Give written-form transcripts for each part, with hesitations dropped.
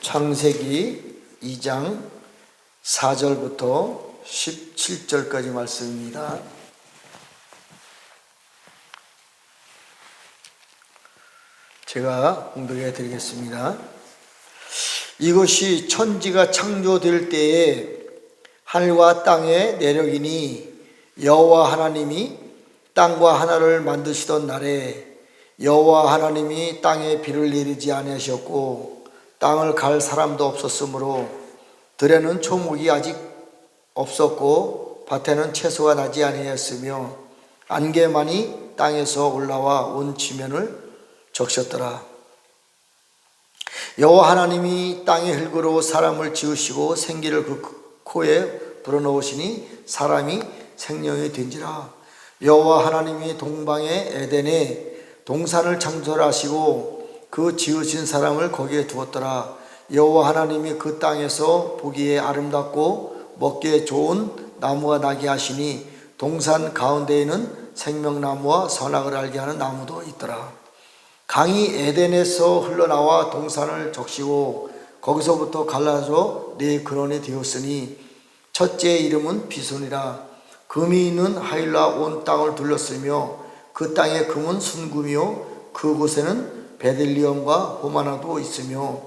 창세기 2장 4절부터 17절까지 말씀입니다. 제가 공독해 드리겠습니다. 이것이 천지가 창조될 때에 하늘과 땅의 내력이니 여호와 하나님이 땅과 하늘을 만드시던 날에 여호와 하나님이 땅에 비를 내리지 아니하셨고 땅을 갈 사람도 없었으므로 들에는 초목이 아직 없었고 밭에는 채소가 나지 아니하였으며 안개만이 땅에서 올라와 온 지면을 적셨더라. 여호와 하나님이 땅의 흙으로 사람을 지으시고 생기를 그 코에 불어넣으시니 사람이 생명이 된지라. 여호와 하나님이 동방의 에덴에 동산을 창조하시고 그 지으신 사람을 거기에 두었더라. 여호와 하나님이 그 땅에서 보기에 아름답고 먹기에 좋은 나무가 나게 하시니 동산 가운데에는 생명나무와 선악을 알게 하는 나무도 있더라. 강이 에덴에서 흘러나와 동산을 적시고 거기서부터 갈라져 네 근원이 되었으니 첫째의 이름은 비손이라. 금이 있는 하일라 온 땅을 둘렀으며 그 땅의 금은 순금이요 그곳에는 베들리엄과 호마나도 있으며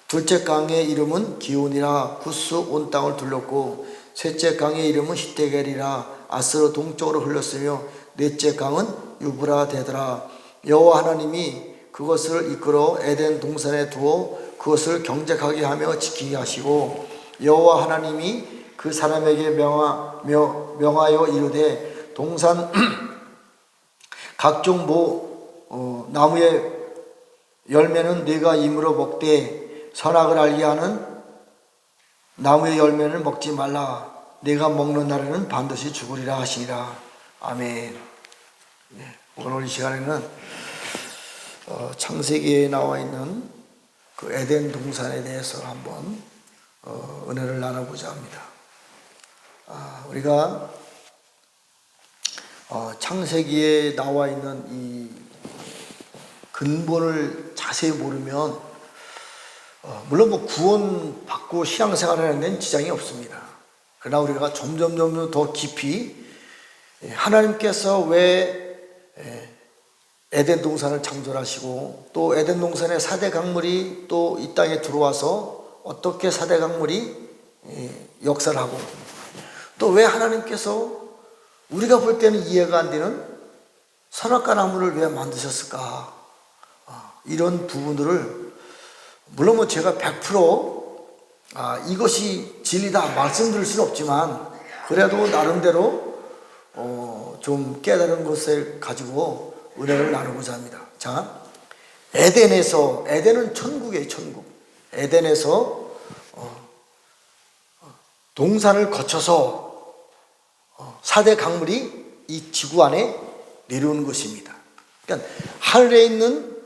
둘째 강의 이름은 기온이라. 구스 온 땅을 둘렀고 셋째 강의 이름은 히데겔이라. 아스로 동쪽으로 흘렀으며 넷째 강은 유브라 되더라. 여호와 하나님이 그것을 이끌어 에덴 동산에 두어 그것을 경작하게 하며 지키게 하시고 여호와 하나님이 그 사람에게 명하여 이르되 동산 각종 나무의 열매는 네가 임으로 먹되 선악을 알게 하는 나무의 열매는 먹지 말라. 네가 먹는 날에는 반드시 죽으리라 하시니라. 아멘. 오늘 이 시간에는 창세기에 나와 있는 그 에덴 동산에 대해서 한번 은혜를 나눠보자 합니다. 우리가 창세기에 나와 있는 이 근본을 자세히 모르면 물론 구원 받고 신앙생활을 하는 데는 지장이 없습니다. 그러나 우리가 점점 더 깊이 하나님께서 왜 에덴 동산을 창조하시고 또 에덴 동산의 4대 강물이 또 이 땅에 들어와서 어떻게 4대 강물이 역사를 하고 또 왜 하나님께서 우리가 볼 때는 이해가 안 되는 선악과 나무를 왜 만드셨을까? 이런 부분들을 물론 제가 100% 이것이 진리다 말씀드릴 수는 없지만 그래도 나름대로 좀 깨달은 것을 가지고 은혜를 나누고자 합니다. 자, 에덴은 천국이에요. 천국. 에덴에서 동산을 거쳐서 4대 강물이 이 지구 안에 내려오는 것입니다. 그러니까 하늘에 있는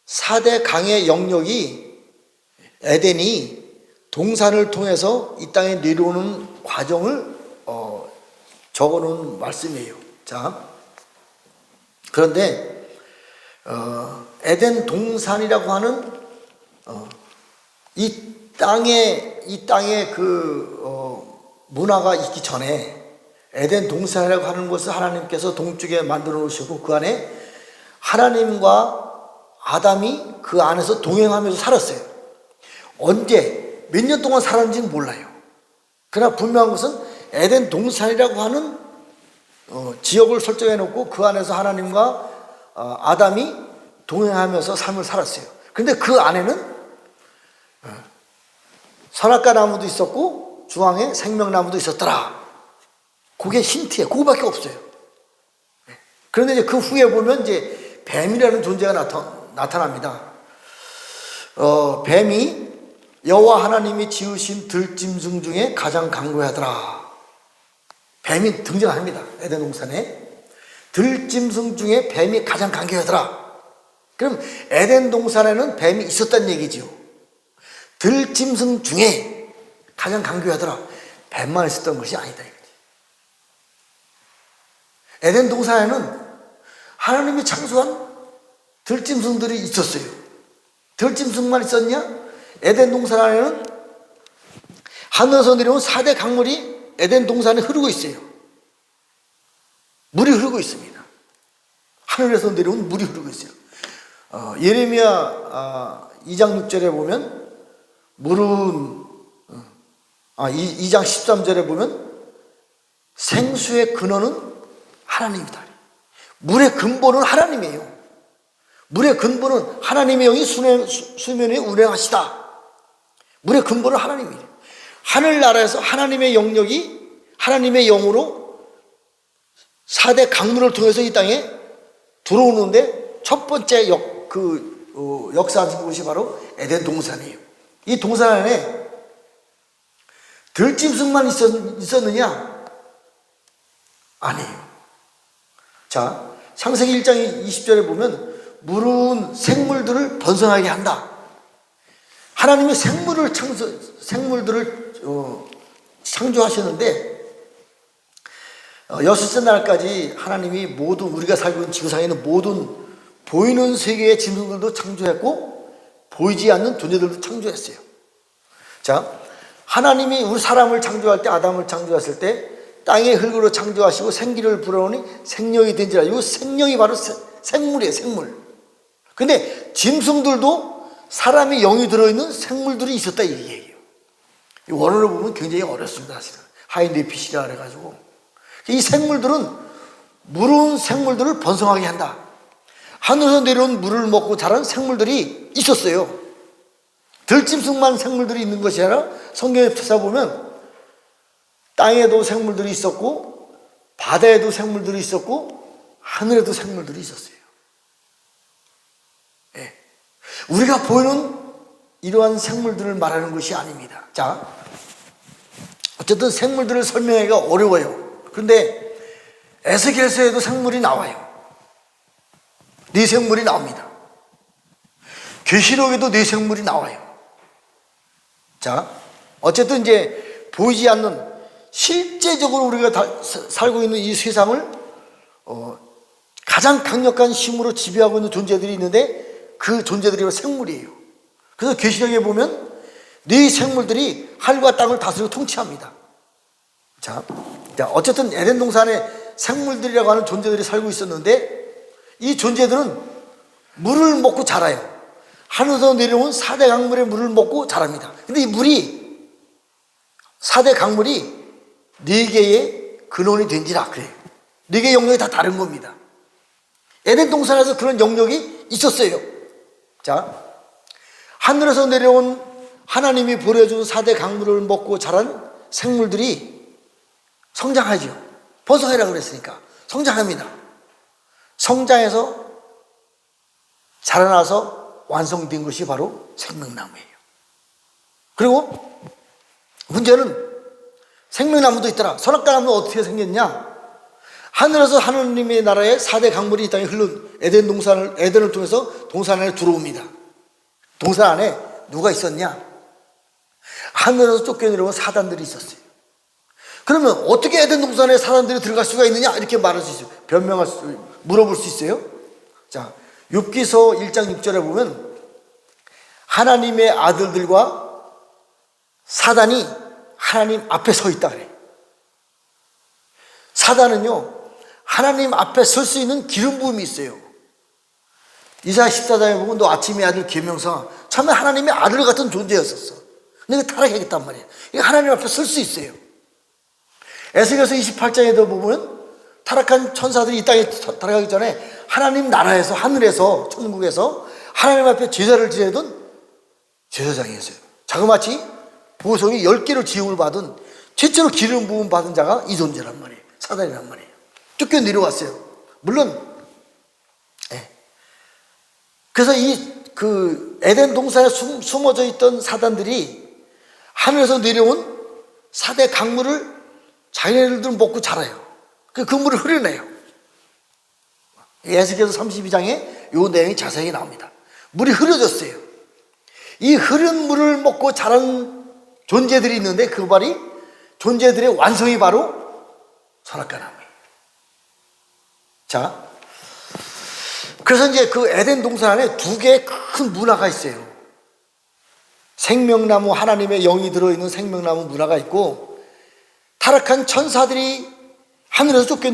4대 강의 영역이 에덴이 동산을 통해서 이 땅에 내려오는 과정을 적어놓은 말씀이에요. 자, 그런데 에덴 동산이라고 하는 이 땅에 그 문화가 있기 전에 에덴 동산이라고 하는 것을 하나님께서 동쪽에 만들어 놓으시고 그 안에 하나님과 아담이 그 안에서 동행하면서 살았어요. 언제 몇 년 동안 살았는지는 몰라요. 그러나 분명한 것은 에덴 동산이라고 하는 지역을 설정해 놓고 그 안에서 하나님과 아담이 동행하면서 삶을 살았어요. 그런데 그 안에는 선악과 나무도 있었고 중앙에 생명나무도 있었더라. 그게 힌트예요. 그거밖에 없어요. 그런데 이제 그 후에 보면 이제 뱀이라는 존재가 나타납니다. 뱀이 여호와 하나님이 지으신 들짐승 중에 가장 강고하더라. 뱀이 등장합니다. 에덴 동산에 들짐승 중에 뱀이 가장 강고하더라. 그럼 에덴 동산에는 뱀이 있었다는 얘기죠. 들짐승 중에 가장 강고하더라. 뱀만 있었던 것이 아니다. 에덴 동산에는 하나님이 창조한 들짐승들이 있었어요. 들짐승만 있었냐? 에덴 동산 안에는 하늘에서 내려온 4대 강물이 에덴 동산에 흐르고 있어요. 물이 흐르고 있습니다. 하늘에서 내려온 물이 흐르고 있어요. 예레미야 2장 6절에 보면 물은 2장 13절에 보면 생수의 근원은 하나님이다. 물의 근본은 하나님이에요. 물의 근본은 하나님의 영이 수면에 운행하시다. 물의 근본은 하나님이에요. 하늘나라에서 하나님의 영역이 하나님의 영으로 4대 강물을 통해서 이 땅에 들어오는데 첫 번째 역사하신 곳이 바로 에덴 동산이에요. 이 동산 안에 들짐승만 있었느냐? 아니에요. 자, 창세기 1장 20절에 보면 물은 생물들을 번성하게 한다. 하나님이 생물들을 창조하셨는데 여섯째 날까지 하나님이 모든 우리가 살고 있는 지구상에 있는 모든 보이는 세계의 짐승들도 창조했고 보이지 않는 존재들도 창조했어요. 자, 하나님이 우리 사람을 창조할 때, 아담을 창조했을 때 땅의 흙으로 창조하시고 생기를 불어오니 생명이 된지라. 이 생명이 바로 생물이에요. 생물. 근데 짐승들도 사람의 영이 들어있는 생물들이 있었다 이 얘기예요. 이 원어를 보면 굉장히 어렵습니다. 사실은 하이네피시라 그래가지고 이 생물들은 물은 생물들을 번성하게 한다. 하늘에서 내려온 물을 먹고 자란 생물들이 있었어요. 들짐승만 생물들이 있는 것이 아니라 성경에 찾아보면 땅에도 생물들이 있었고 바다에도 생물들이 있었고 하늘에도 생물들이 있었어요. 네. 우리가 보이는 이러한 생물들을 말하는 것이 아닙니다. 자, 어쨌든 생물들을 설명하기가 어려워요. 그런데 에스겔서에도 생물이 나와요. 네 생물이 나옵니다. 계시록에도 네 생물이 나와요. 자, 어쨌든 이제 보이지 않는 실제적으로 우리가 살고 있는 이 세상을 가장 강력한 힘으로 지배하고 있는 존재들이 있는데 그 존재들이 생물이에요. 그래서 계시록에 보면 네 생물들이 하늘과 땅을 다스리고 통치합니다. 자, 어쨌든 에덴 동산에 생물들이라고 하는 존재들이 살고 있었는데 이 존재들은 물을 먹고 자라요. 하늘에서 내려온 4대 강물의 물을 먹고 자랍니다. 근데 이 물이 4대 강물이 4개의 근원이 된지라 그래요. 4개의 영역이 다 다른 겁니다. 에덴 동산에서 그런 영역이 있었어요. 자, 하늘에서 내려온 하나님이 보내준 4대 강물을 먹고 자란 생물들이 성장하죠. 번성해라 그랬으니까 성장합니다. 성장해서 자라나서 완성된 것이 바로 생명나무예요. 그리고 문제는 생명나무도 있더라. 선악과나무는 어떻게 생겼냐? 하늘에서 하느님의 나라의 4대 강물이 이 땅에 흘러 에덴을 통해서 동산 안에 들어옵니다. 동산 안에 누가 있었냐? 하늘에서 쫓겨내려온 사단들이 있었어요. 그러면 어떻게 에덴 동산에 사단들이 들어갈 수가 있느냐? 이렇게 말할 수 있어요. 물어볼 수 있어요. 자, 욥기서 1장 6절에 보면 하나님의 아들들과 사단이 하나님 앞에 서 있다 그래요. 사단은요, 하나님 앞에 설 수 있는 기름 부음이 있어요. 이사야 14장에 보면 너 아침의 아들 계명사, 처음에 하나님의 아들 같은 존재였었어. 근데 타락했단 말이에요. 하나님 앞에 설 수 있어요. 에스겔서 28장에도 보면 타락한 천사들이 이 땅에 타락하기 전에 하나님 나라에서, 하늘에서, 천국에서 하나님 앞에 제사를 지내던 제사장이었어요. 자그마치 보석이 10개를 지음을 받은 최초로 기름 부음 받은 자가 이 존재란 말이에요. 사단이란 말이에요. 쫓겨 내려왔어요. 물론 그래서 에덴 동산에 숨어져 있던 사단들이 하늘에서 내려온 4대 강물을 자기네들도 먹고 자라요. 그 물을 흐려내요. 에스겔서 32장에 이 내용이 자세히 나옵니다. 물이 흐려졌어요. 이 흐른 물을 먹고 자란 존재들이 있는데 그 말이 존재들의 완성이 바로 선악과나무예요. 자, 그래서 이제 그 에덴 동산 안에 2개의 큰 문화가 있어요. 생명나무, 하나님의 영이 들어있는 생명나무 문화가 있고, 타락한 천사들이 하늘에서 쫓겨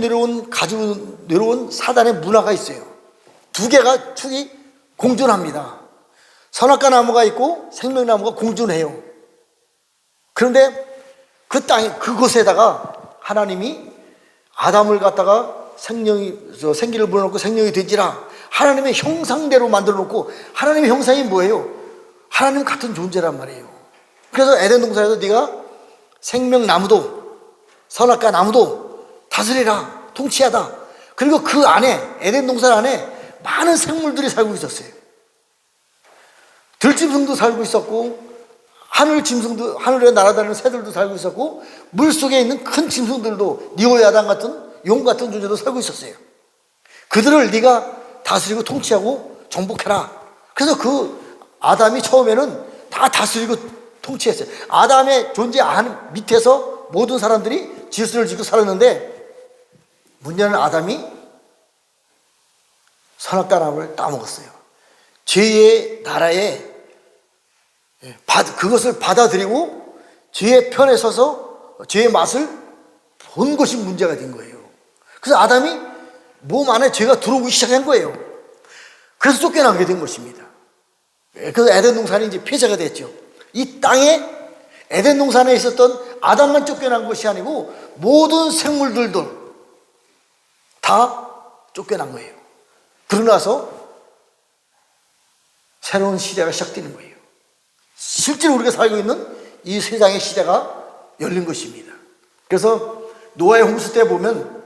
가지고 내려온 사단의 문화가 있어요. 두 개가 축이 공존합니다. 선악과 나무가 있고 생명나무가 공존해요. 그런데 그곳에다가 하나님이 아담을 갖다가 생기를 불어넣고 생명이 되지라, 하나님의 형상대로 만들어 놓고, 하나님의 형상이 뭐예요? 하나님 같은 존재란 말이에요. 그래서 에덴 동산에서 네가 생명나무도 선악과 나무도 다스리라, 통치하다. 그리고 그 안에, 에덴 동산 안에 많은 생물들이 살고 있었어요. 들짐승도 살고 있었고, 하늘 짐승도, 하늘에 날아다니는 새들도 살고 있었고, 물속에 있는 큰 짐승들도, 니오야당 같은 용 같은 존재도 살고 있었어요. 그들을 네가 다스리고 통치하고 정복해라. 그래서 그 아담이 처음에는 다 다스리고 통치했어요. 아담의 존재 밑에서 모든 사람들이 질서를 지키고 살았는데, 문제는 아담이 선악과 나무를 따먹었어요. 죄의 나라에 그것을 받아들이고 죄의 편에 서서 죄의 맛을 본 것이 문제가 된 거예요. 그래서 아담이 몸 안에 죄가 들어오기 시작한 거예요. 그래서 쫓겨나게 된 것입니다. 그래서 에덴 동산이 이제 폐쇄가 됐죠. 이 땅에 에덴 동산에 있었던 아담만 쫓겨난 것이 아니고 모든 생물들도 다 쫓겨난 거예요. 그러고 나서 새로운 시대가 시작되는 거예요. 실제로 우리가 살고 있는 이 세상의 시대가 열린 것입니다. 그래서 노아의 홍수 때 보면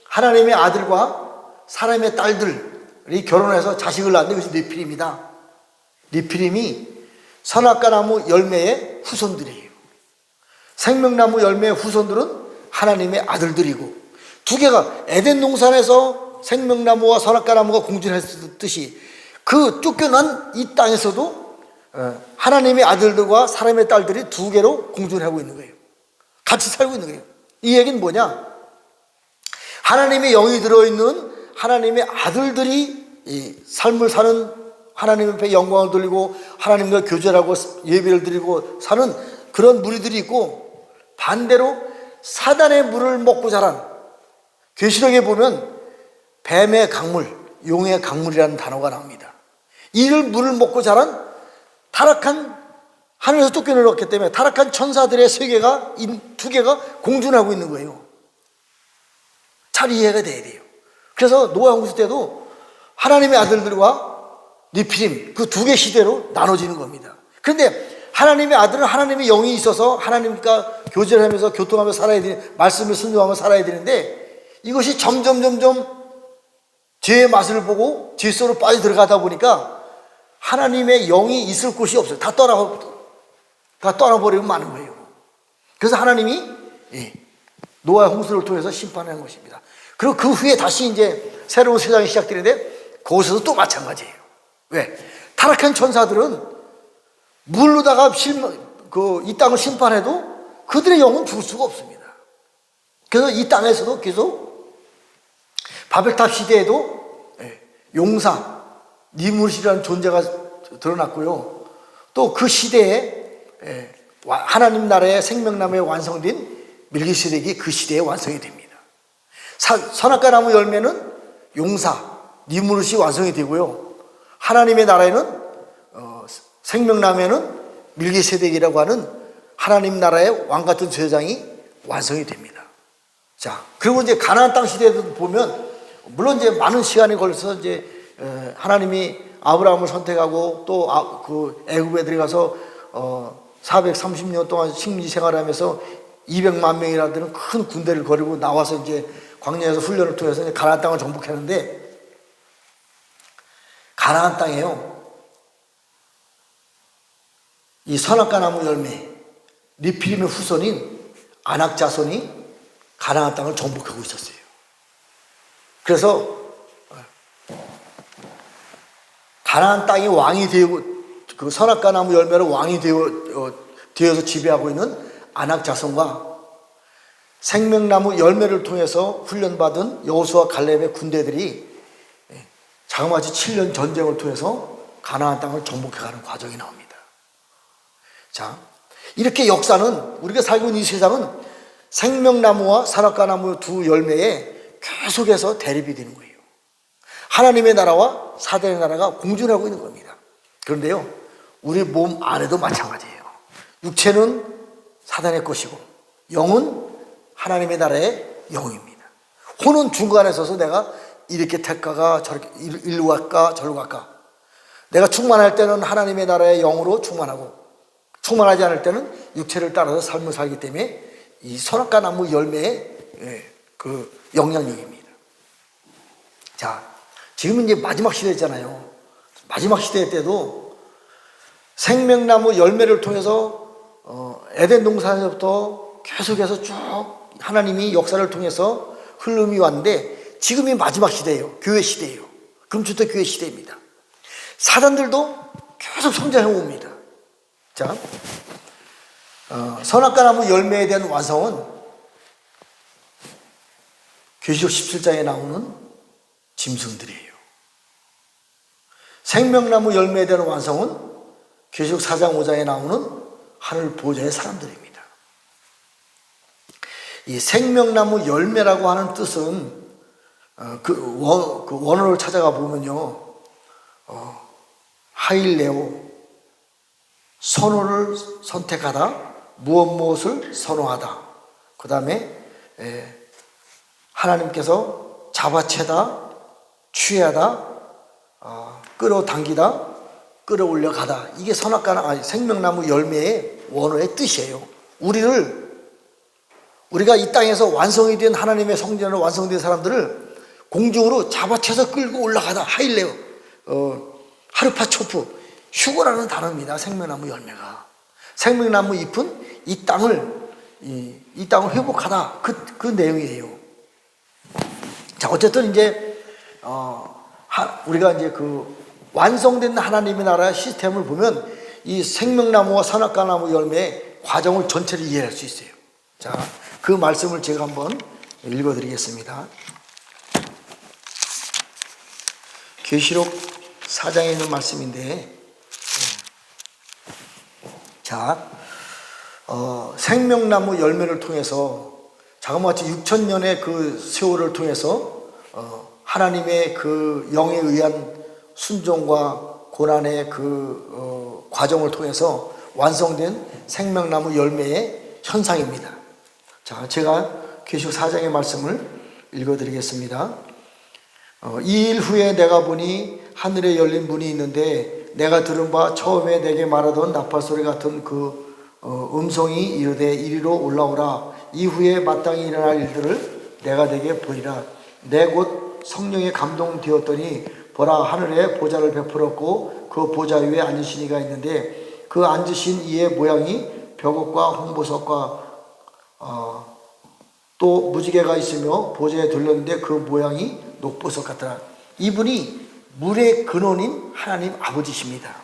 하나님의 아들과 사람의 딸들이 결혼해서 자식을 낳는데, 그것이 네피림이다. 네피림이 선악과 나무 열매의 후손들이에요. 생명나무 열매의 후손들은 하나님의 아들들이고, 두 개가 에덴 동산에서 생명나무와 선악과 나무가 공존했듯이 그 쫓겨난 이 땅에서도 하나님의 아들들과 사람의 딸들이 두 개로 공존하고 있는 거예요. 같이 살고 있는 거예요. 이 얘기는 뭐냐? 하나님의 영이 들어있는 하나님의 아들들이 이 삶을 사는, 하나님 앞에 영광을 돌리고 하나님과 교제하고 예배를 드리고 사는 그런 무리들이 있고, 반대로 사단의 물을 먹고 자란, 계시록에 보면 뱀의 강물, 용의 강물이라는 단어가 나옵니다. 이를 물을 먹고 자란 타락한, 하늘에서 쫓겨내려왔기 때문에 타락한 천사들의 세계가, 이 두 개가 공존하고 있는 거예요. 잘 이해가 돼야 돼요. 그래서 노아 홍수 때도 하나님의 아들들과 네피림, 그 두 개 시대로 나눠지는 겁니다. 그런데 하나님의 아들은 하나님의 영이 있어서 하나님과 교제를 하면서 교통하며 살아야 되는, 말씀을 순종하며 살아야 되는데, 이것이 점점 죄의 맛을 보고 죄 속으로 빠져 들어가다 보니까 하나님의 영이 있을 곳이 없어요. 다 떠나버리고 마는 거예요. 그래서 하나님이 노아의 홍수를 통해서 심판하는 것입니다. 그리고 그 후에 다시 이제 새로운 세상이 시작되는데, 거기서도 또 마찬가지예요. 왜? 타락한 천사들은 물로다가 이 땅을 심판해도 그들의 영은 죽을 수가 없습니다. 그래서 이 땅에서도 계속 바벨탑 시대에도 용사 니무롯이라는 존재가 드러났고요. 또 그 시대에 하나님 나라의 생명나무에 완성된 밀기세덱이 그 시대에 완성이 됩니다. 선악과 나무 열매는 용사 니무롯이 완성이 되고요. 하나님의 나라에는 생명나무에는 밀기세덱이라고 하는 하나님 나라의 왕 같은 제사장이 완성이 됩니다. 자, 그리고 이제 가나안 땅 시대에도 보면, 물론 이제 많은 시간이 걸려서 이제 하나님이 아브라함을 선택하고 또 그 애굽에 들어가서 430년 동안 식민지 생활하면서 200만 명이라는 큰 군대를 거리고 나와서 이제 광야에서 훈련을 통해서 이제 가나안 땅을 정복했는데, 가나안 땅에요, 이 선악과 나무 열매 네피림의 후손인 아낙 자손이 가나안 땅을 정복하고 있었어요. 그래서 가나안 땅이 왕이 되고, 그 선악과 나무 열매로 왕이 되어서 지배하고 있는 아낙 자손과 생명나무 열매를 통해서 훈련받은 여호수아 갈렙의 군대들이 자그마치 7년 전쟁을 통해서 가나안 땅을 정복해가는 과정이 나옵니다. 자, 이렇게 역사는, 우리가 살고 있는 이 세상은 생명나무와 선악과나무 두 열매에 계속해서 대립이 되는 거예요. 하나님의 나라와 사단의 나라가 공존하고 있는 겁니다. 그런데요, 우리 몸 안에도 마찬가지예요. 육체는 사단의 것이고 영은 하나님의 나라의 영입니다. 혼은 중간에 서서 내가 이렇게 택할까, 저렇게 일로 갈까, 저로 갈까. 내가 충만할 때는 하나님의 나라의 영으로 충만하고, 충만하지 않을 때는 육체를 따라서 삶을 살기 때문에 이 선악과 나무 열매의 그 영향력입니다. 자, 지금 이제 마지막 시대잖아요. 마지막 시대 때도 생명나무 열매를 통해서 에덴 동산에서부터 계속해서 쭉 하나님이 역사를 통해서 흐름이 왔는데, 지금이 마지막 시대예요. 교회 시대예요. 금주도 교회 시대입니다. 사단들도 계속 성장해 옵니다. 자, 선악과 나무 열매에 대한 완성은 계시록 17장에 나오는 짐승들이에요. 생명나무 열매에 대한 완성은 계시록 4장 5장에 나오는 하늘 보좌의 사람들입니다. 이 생명나무 열매라고 하는 뜻은 그 원어를 찾아가 보면요, 하일레오, 선호를 선택하다, 무엇을 선호하다. 그 다음에 하나님께서 잡아채다, 취하다, 끌어당기다, 끌어올려 가다. 이게 생명나무 열매의 원어의 뜻이에요. 우리가 이 땅에서 완성이 된 하나님의 성전으로 완성된 사람들을 공중으로 잡아채서 끌고 올라가다. 하일레오, 하르파초프, 휴거라는 단어입니다. 생명나무 열매가. 생명나무 잎은 이 땅을 회복하다. 그 내용이에요. 자, 어쨌든 이제 우리가 이제 그 완성된 하나님의 나라의 시스템을 보면 이 생명나무와 선악과나무 열매의 과정을 전체를 이해할 수 있어요. 자, 그 말씀을 제가 한번 읽어드리겠습니다. 계시록 4장에 있는 말씀인데, 자, 생명나무 열매를 통해서 자그마치 6,000년의 그 세월을 통해서 하나님의 그 영에 의한 순종과 고난의 그 과정을 통해서 완성된 생명나무 열매의 현상입니다. 자, 제가 계시록 4장의 말씀을 읽어드리겠습니다. 이 일 후에 내가 보니 하늘에 열린 문이 있는데, 내가 들은 바 처음에 내게 말하던 나팔소리 같은 그 음성이 이르되 이리로 올라오라. 이후에 마땅히 일어날 일들을 내가 내게 보이라. 내 곧 성령에 감동되었더니 보라, 하늘에 보좌를 베풀었고 그 보좌 위에 앉으신 이가 있는데, 그 앉으신 이의 모양이 벽옥과 홍보석과 또 무지개가 있으며 보좌에 둘렀는데 그 모양이 녹보석 같더라. 이분이 물의 근원인 하나님 아버지십니다.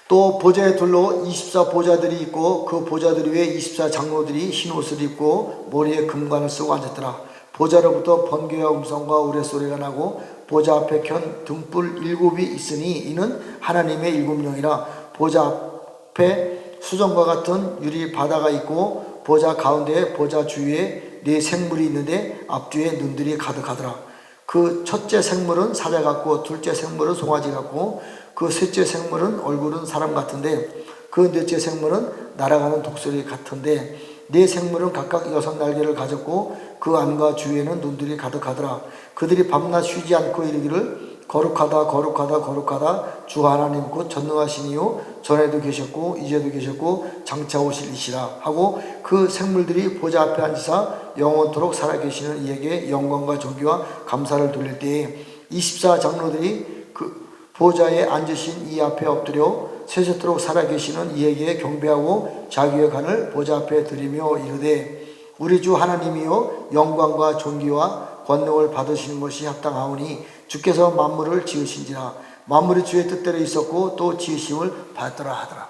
또 보좌에 둘러 24 보좌들이 있고 그 보좌들 위에 24 장로들이 흰 옷을 입고 머리에 금관을 쓰고 앉았더라. 보좌로부터 번개와 음성과 우레소리가 나고 보좌 앞에 켠 등불 7이 있으니 이는 하나님의 7영이라. 보좌 앞에 수정과 같은 유리 바다가 있고 보좌 가운데 보좌 주위에 4 생물이 있는데 앞뒤에 눈들이 가득하더라. 그 첫째 생물은 사자 같고 둘째 생물은 송아지 같고 그 셋째 생물은 얼굴은 사람 같은데 그 넷째 생물은 날아가는 독수리 같은데 4 생물은 각각 6 날개를 가졌고 그 안과 주위에는 눈들이 가득하더라. 그들이 밤낮 쉬지 않고 이르기를 거룩하다 거룩하다 거룩하다 주 하나님 곧 전능하신 이요 전에도 계셨고 이제도 계셨고 장차 오실 이시라 하고 그 생물들이 보좌 앞에 앉으사 영원토록 살아계시는 이에게 영광과 존귀와 감사를 돌릴 때에 24 장로들이 그 보좌에 앉으신 이 앞에 엎드려 세세토록 살아계시는 이에게 경배하고 자기의 간을 보좌 앞에 드리며 이르되 우리 주 하나님이여 영광과 존귀와 권능을 받으시는 것이 합당하오니 주께서 만물을 지으신지라. 만물이 주의 뜻대로 있었고 또 지으심을 받더라 하더라.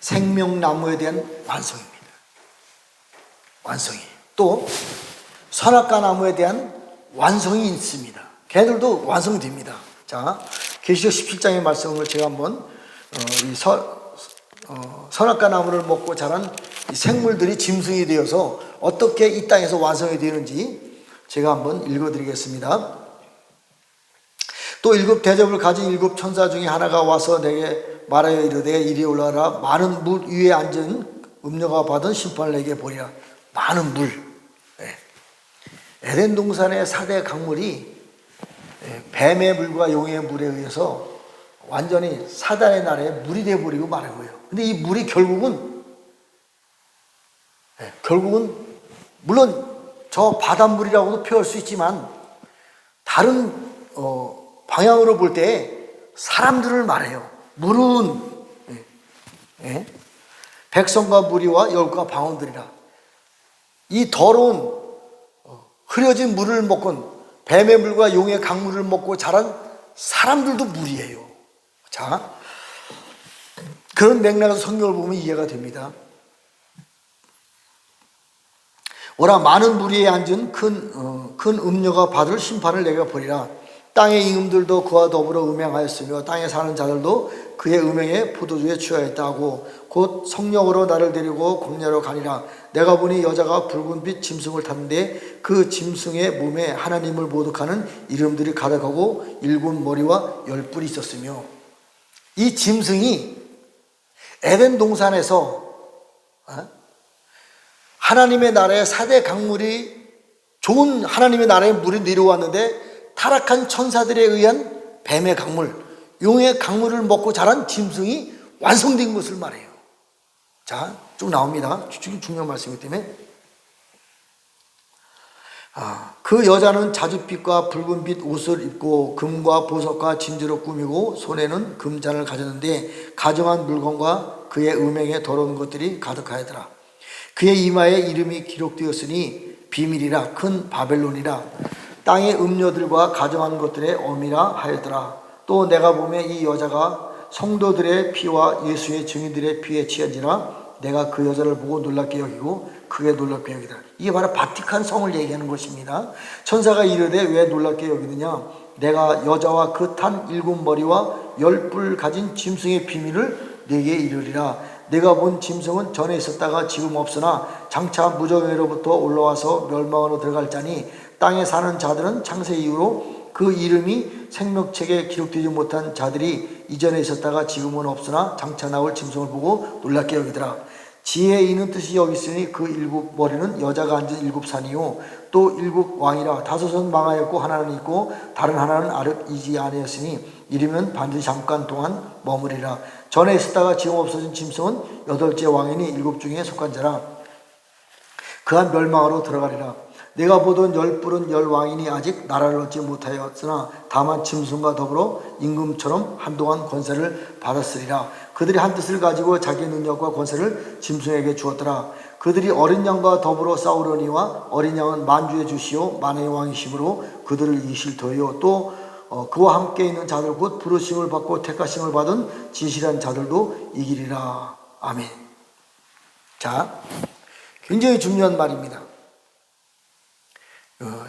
생명나무에 대한 완성입니다. 완성이. 또 선악과 나무에 대한 완성이 있습니다. 걔들도 완성됩니다. 자, 계시록 17장의 말씀을 제가 한번 이 선악과 나무를 먹고 자란 이 생물들이 짐승이 되어서 어떻게 이 땅에서 완성이 되는지 제가 한번 읽어드리겠습니다. 또 일곱 대접을 가진 일곱 천사 중에 하나가 와서 내게 말하여 이르되 이리 올라가라. 많은 물 위에 앉은 음녀가 받은 심판을 내게 보리라. 많은 물. 에덴 동산의 4대 강물이 뱀의 물과 용의 물에 의해서 완전히 사단의 나라에 물이 되어버리고 마는 거예요. 근데 이 물이 결국은 물론 저 바닷물이라고도 표현할 수 있지만 다른 방향으로 볼 때 사람들을 말해요. 물은 백성과 무리와 열과 방언들이라. 이 더러운 흐려진 물을 먹고 뱀의 물과 용의 강물을 먹고 자란 사람들도 물이에요. 자, 그런 맥락에서 성경을 보면 이해가 됩니다. 오라 많은 무리에 앉은 큰 음녀가 받을 심판을 내가 보리라. 땅의 임금들도 그와 더불어 음행하였으며 땅에 사는 자들도 그의 음행에 포도주에 취하였다 하고 곧 성령으로 나를 데리고 광야로 가니라. 내가 보니 여자가 붉은 빛 짐승을 탔는데 그 짐승의 몸에 하나님을 모독하는 이름들이 가득하고 7머리와 10뿔이 있었으며, 이 짐승이 에덴 동산에서 하나님의 나라의 4대 강물이 좋은 하나님의 나라의 물이 내려왔는데 타락한 천사들에 의한 뱀의 강물, 용의 강물을 먹고 자란 짐승이 완성된 것을 말해요. 자, 쭉 나옵니다. 중요한 말씀이기 때문에. 그 여자는 자줏빛과 붉은빛 옷을 입고 금과 보석과 진주로 꾸미고 손에는 금잔을 가졌는데 가정한 물건과 그의 음행에 더러운 것들이 가득하였더라. 그의 이마에 이름이 기록되었으니 비밀이라 큰 바벨론이라 땅의 음녀들과 가정한 것들의 어미라 하였더라. 또 내가 보매 이 여자가 성도들의 피와 예수의 증인들의 피에 취한지라 내가 그 여자를 보고 놀랍게 여기고 크게 놀랍게 여기다. 이게 바로 바티칸 성을 얘기하는 것입니다. 천사가 이르되 왜 놀랍게 여기느냐? 내가 여자와 그 탄 7머리와 10뿔 가진 짐승의 비밀을 네게 이르리라. 내가 본 짐승은 전에 있었다가 지금 없으나 장차 무정회로부터 올라와서 멸망으로 들어갈 자니 땅에 사는 자들은 창세 이후로 그 이름이 생명책에 기록되지 못한 자들이 이전에 있었다가 지금은 없으나 장차 나올 짐승을 보고 놀랍게 여기더라. 지혜에 있는 뜻이 여기 있으니 그 7머리는 여자가 앉은 7산이요 또 7왕이라. 5은 망하였고 하나는 있고 다른 하나는 아릇이지 아니었으니 이르면 반드시 잠깐 동안 머무리라. 전에 있었다가 지금 없어진 짐승은 8째 왕이니 7 중에 속한 자라. 그한 멸망으로 들어가리라. 내가 보던 10뿔은 10왕이니 아직 나라를 얻지 못하였으나 다만 짐승과 더불어 임금처럼 한동안 권세를 받았으리라. 그들이 한 뜻을 가지고 자기 능력과 권세를 짐승에게 주었더라. 그들이 어린 양과 더불어 싸우려니와 어린 양은 만주의 주시오 만의 왕이심으로 그들을 이기실 터이요 또 그와 함께 있는 자들 곧 부르심을 받고 택하심을 받은 진실한 자들도 이기리라. 아멘. 자, 굉장히 중요한 말입니다.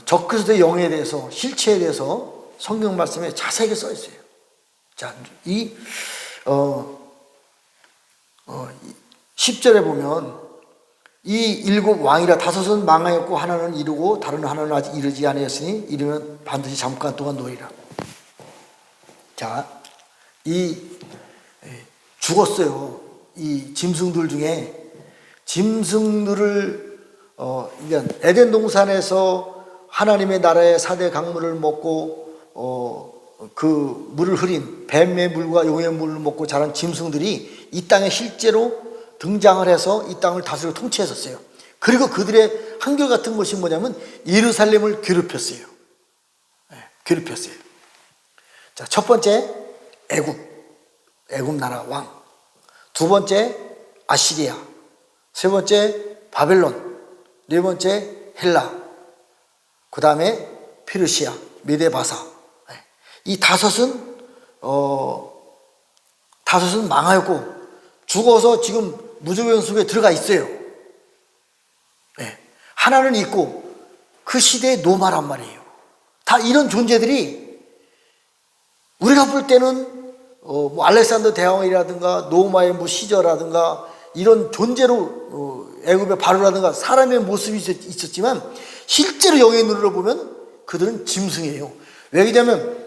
적그리스도의 영에 대해서, 실체에 대해서 성경 말씀에 자세하게 써 있어요. 자, 이 10절에 보면 이 7왕이라 5은 망하였고 하나는 이루고 다른 하나는 아직 이르지 아니했으니 이르면 반드시 잠깐 동안 노리라. 자, 죽었어요. 이 짐승들 중에 짐승들을 에덴 동산에서 하나님의 나라의 4대 강물을 먹고 그 물을 흐린 뱀의 물과 용의 물을 먹고 자란 짐승들이 이 땅에 실제로 등장을 해서 이 땅을 다스리고 통치했었어요. 그리고 그들의 한결같은 것이 뭐냐면 예루살렘을 괴롭혔어요. 괴롭혔어요. 자, 첫 번째 애굽 나라 왕, 두 번째 아시리아, 세 번째 바벨론, 네 번째 헬라, 그 다음에 페르시아, 메데바사. 이 5은 망하였고 죽어서 지금 무저변 속에 들어가 있어요. 하나는 있고 그 시대의 노마란 말이에요. 다 이런 존재들이 우리가 볼 때는 뭐 알렉산더 대왕이라든가 노마의 뭐 시저라든가 이런 존재로 애굽의 바로라든가 사람의 모습이 있었지만 실제로 영의 눈으로 보면 그들은 짐승이에요. 왜냐하면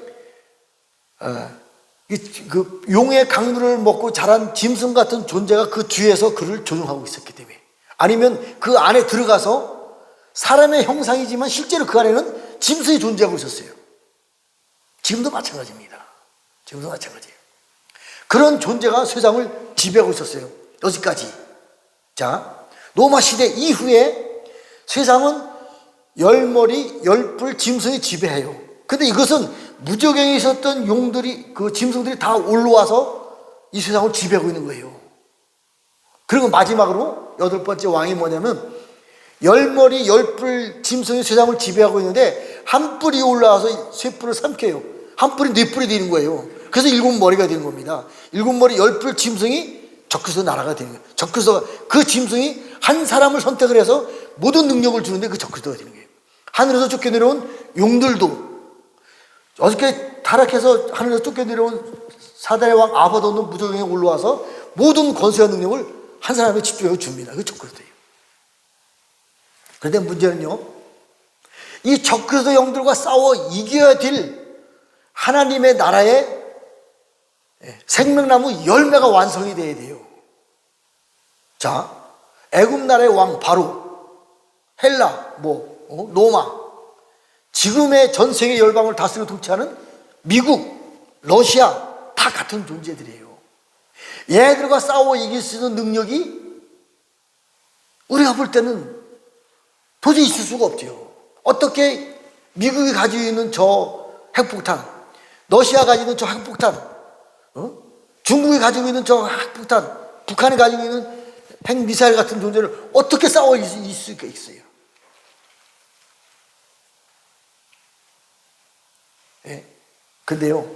그 용의 강물을 먹고 자란 짐승 같은 존재가 그 뒤에서 그를 조종하고 있었기 때문에, 아니면 그 안에 들어가서 사람의 형상이지만 실제로 그 안에는 짐승이 존재하고 있었어요. 지금도 마찬가지입니다. 지금도 마찬가지예요. 그런 존재가 세상을 지배하고 있었어요. 여기까지. 자, 로마 시대 이후에 세상은 열머리 열뿔 짐승이 지배해요. 근데 이것은 무저갱에 있었던 용들이, 그 짐승들이 다 올라와서 이 세상을 지배하고 있는 거예요. 그리고 마지막으로 여덟 번째 왕이 뭐냐면, 열머리 열뿔 짐승이 세상을 지배하고 있는데 한 뿔이 올라와서 세 뿔을 삼켜요. 한 뿔이 네 뿔이 되는 거예요. 그래서 일곱 머리가 되는 겁니다. 일곱 머리 열뿔 짐승이 적그리스도 나라가 되는 거예요. 적그리스도가, 그 짐승이 한 사람을 선택을 해서 모든 능력을 주는데 그 적그리스도가 되는 거예요. 하늘에서 쫓겨내려온 용들도, 어저께 타락해서 하늘에서 쫓겨내려온 사단의 왕 아바돈은 무저갱에 올라와서 모든 권세와 능력을 한 사람에 집중해 줍니다. 그게 적그리스도예요. 그런데 문제는요, 이 적그리스도 영들과 싸워 이겨야 될 하나님의 나라의 생명나무 열매가 완성이 돼야 돼요. 자, 애굽 나라의 왕 바로, 헬라, 로마, 지금의 전 세계 열방을 다스리고 통치하는 미국, 러시아 다 같은 존재들이에요. 얘들과 싸워 이길 수 있는 능력이 우리가 볼 때는 도저히 있을 수가 없죠. 어떻게 미국이 가지고 있는 저 핵폭탄, 러시아가 가지고 있는 저 핵폭탄, 중국이 가지고 있는 저 핵폭탄, 북한이 가지고 있는 핵미사일 같은 존재를 어떻게 싸워 이길 수가 있어요? 예. 근데요,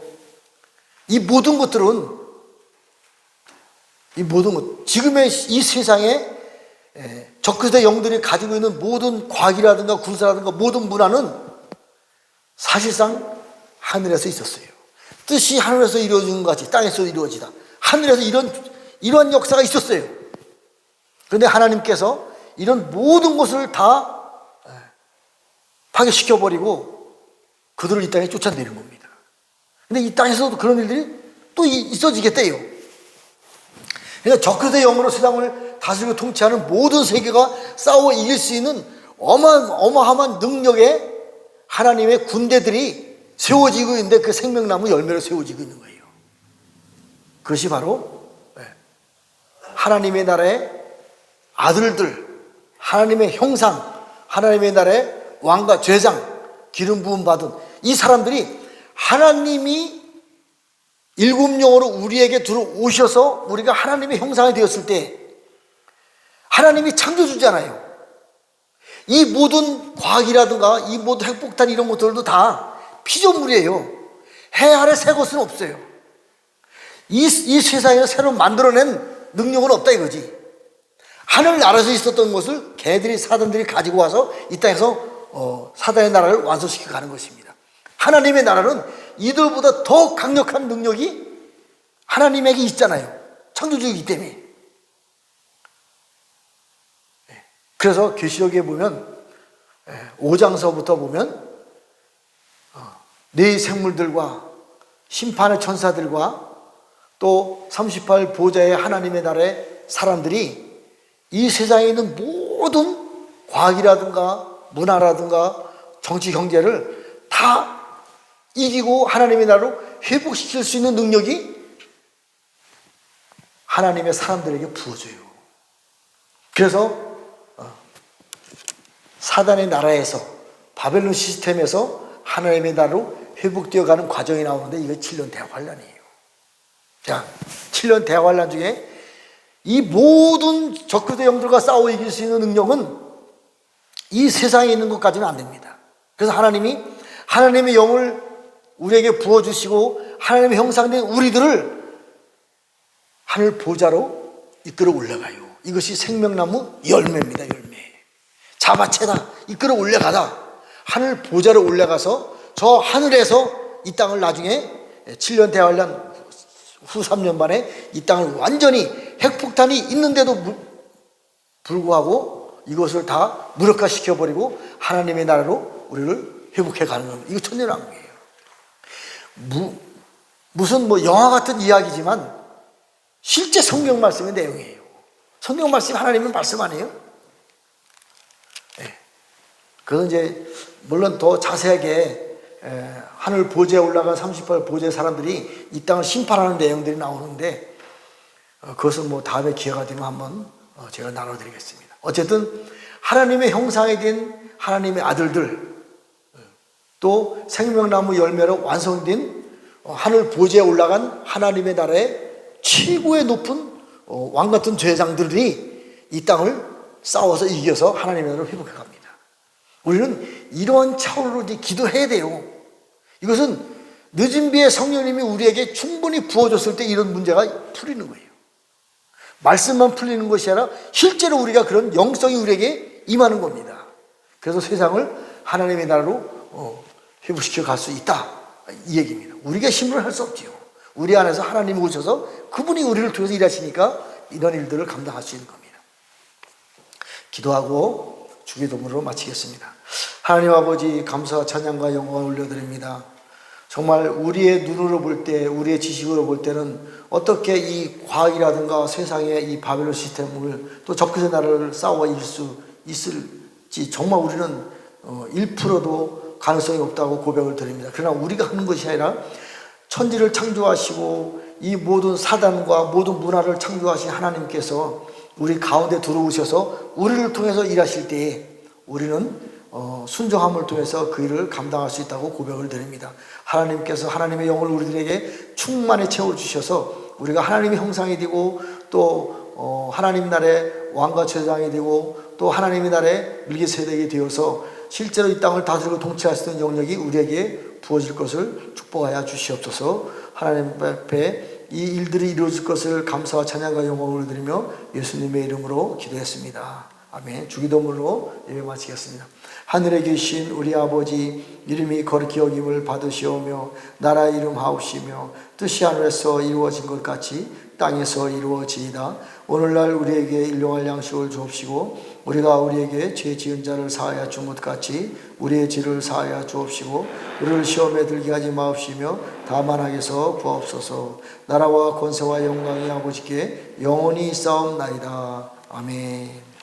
이 모든 것들은, 지금의 이 세상에 적그리스도 영들이 가지고 있는 모든 과학이라든가 군사라든가 모든 문화는 사실상 하늘에서 있었어요. 뜻이 하늘에서 이루어지는 것 같이 땅에서 이루어지다. 하늘에서 이런 역사가 있었어요. 그런데 하나님께서 이런 모든 것을 다 파괴시켜버리고 그들을 이 땅에 쫓아내는 겁니다. 근데 이 땅에서도 그런 일들이 또 있어지겠대요. 그러니까 적그리스도의 영으로 세상을 다스리고 통치하는 모든 세계가 싸워 이길 수 있는 어마어마한 능력의 하나님의 군대들이 세워지고 있는데, 그 생명나무 열매로 세워지고 있는 거예요. 그것이 바로 하나님의 나라의 아들들, 하나님의 형상, 하나님의 나라의 왕과 제장, 기름 부음 받은 이 사람들이 하나님이 일곱 영으로 우리에게 들어오셔서 우리가 하나님의 형상이 되었을 때 하나님이 창조주잖아요. 이 모든 과학이라든가 이 모든 핵폭탄 이런 것들도 다 피조물이에요. 해 아래 새 것은 없어요. 이 세상에서 새로 만들어낸 능력은 없다 이거지. 하늘 나라에서 있었던 것을 걔들이, 사단들이 가지고 와서 이 땅에서 사단의 나라를 완성시켜 가는 것입니다. 하나님의 나라는 이들보다 더 강력한 능력이 하나님에게 있잖아요. 창조주이기 때문에. 그래서 계시록에 보면 5장서부터 보면 네 생물들과 심판의 천사들과 또 38 보좌의 하나님의 나라의 사람들이 이 세상에 있는 모든 과학이라든가 문화라든가 정치 경제를 다 이기고 하나님의 나라로 회복시킬 수 있는 능력이 하나님의 사람들에게 부어져요. 그래서 사단의 나라에서, 바벨론 시스템에서 하나님의 나라로 회복되어 가는 과정이 나오는데, 이게 7년 대환란이에요. 자, 7년 대환란 중에 이 모든 적그리스도 영들과 싸워 이길 수 있는 능력은 이 세상에 있는 것까지는 안 됩니다. 그래서 하나님이 하나님의 영을 우리에게 부어주시고 하나님의 형상된 우리들을 하늘 보좌로 이끌어 올라가요. 이것이 생명나무 열매입니다. 열매. 자바체다. 이끌어 올라가다. 하늘 보좌로 올라가서 저 하늘에서 이 땅을 나중에 7년 대환란 후 3년 만에 이 땅을 완전히 핵폭탄이 있는데도 불구하고 이것을 다 무력화시켜버리고 하나님의 나라로 우리를 회복해가는 겁니다. 이거 천년왕국이에요. 무슨 뭐 영화 같은 이야기지만 실제 성경 말씀의 내용이에요. 성경 말씀 하나님의 말씀 아니에요? 네. 그래서 이제 물론 더 자세하게 하늘 보좌에 올라간 38 보좌의 사람들이 이 땅을 심판하는 내용들이 나오는데 그것은 뭐 다음에 기회가 되면 한번 제가 나눠드리겠습니다. 어쨌든 하나님의 형상이 된 하나님의 아들들, 또 생명나무 열매로 완성된 하늘 보좌에 올라간 하나님의 나라의 최고의 높은 왕같은 제사장들이 이 땅을 싸워서 이겨서 하나님의 나라를 회복해 갑니다. 우리는 이러한 차원으로 이제 기도해야 돼요. 이것은 늦은 비에 성령님이 우리에게 충분히 부어줬을 때 이런 문제가 풀리는 거예요. 말씀만 풀리는 것이 아니라 실제로 우리가 그런 영성이 우리에게 임하는 겁니다. 그래서 세상을 하나님의 나라로 회복시켜 갈 수 있다, 이 얘기입니다. 우리가 힘을 할 수 없지요. 우리 안에서 하나님이 오셔서 그분이 우리를 통해서 일하시니까 이런 일들을 감당할 수 있는 겁니다. 기도하고 주기도문으로 마치겠습니다. 하나님 아버지, 감사와 찬양과 영광을 올려드립니다. 정말 우리의 눈으로 볼 때, 우리의 지식으로 볼 때는 어떻게 이 과학이라든가 세상의 이 바벨론 시스템을 또 적그리스도의 나라를 싸워 이길 수 있을지 정말 우리는 1%도 가능성이 없다고 고백을 드립니다. 그러나 우리가 하는 것이 아니라 천지를 창조하시고 이 모든 사단과 모든 문화를 창조하신 하나님께서 우리 가운데 들어오셔서 우리를 통해서 일하실 때에 우리는 순종함을 통해서 그 일을 감당할 수 있다고 고백을 드립니다. 하나님께서 하나님의 영을 우리들에게 충만히 채워주셔서 우리가 하나님의 형상이 되고 또 하나님 나라의 왕과 제사장이 되고 또 하나님의 나라의 밀기세덱이 되어서 실제로 이 땅을 다스리고 통치할 수 있는 영역이 우리에게 부어질 것을 축복하여 주시옵소서. 하나님 앞에 이 일들이 이루어질 것을 감사와 찬양과 영광을 드리며 예수님의 이름으로 기도했습니다. 아멘. 주기도문으로 예배 마치겠습니다. 하늘에 계신 우리 아버지, 이름이 거룩히 여김을 받으시오며 나라 이름 하옵시며 뜻이 하늘에서 이루어진 것 같이 땅에서 이루어지이다. 오늘날 우리에게 일용할 양식을 주옵시고 우리가 우리에게 죄 지은 자를 사하여 준 것 같이 우리의 죄를 사하여 주옵시고 우리를 시험에 들게 하지 마옵시며 다만 악에서 구하옵소서. 나라와 권세와 영광이 아버지께 영원히 있사옵나이다. 아멘.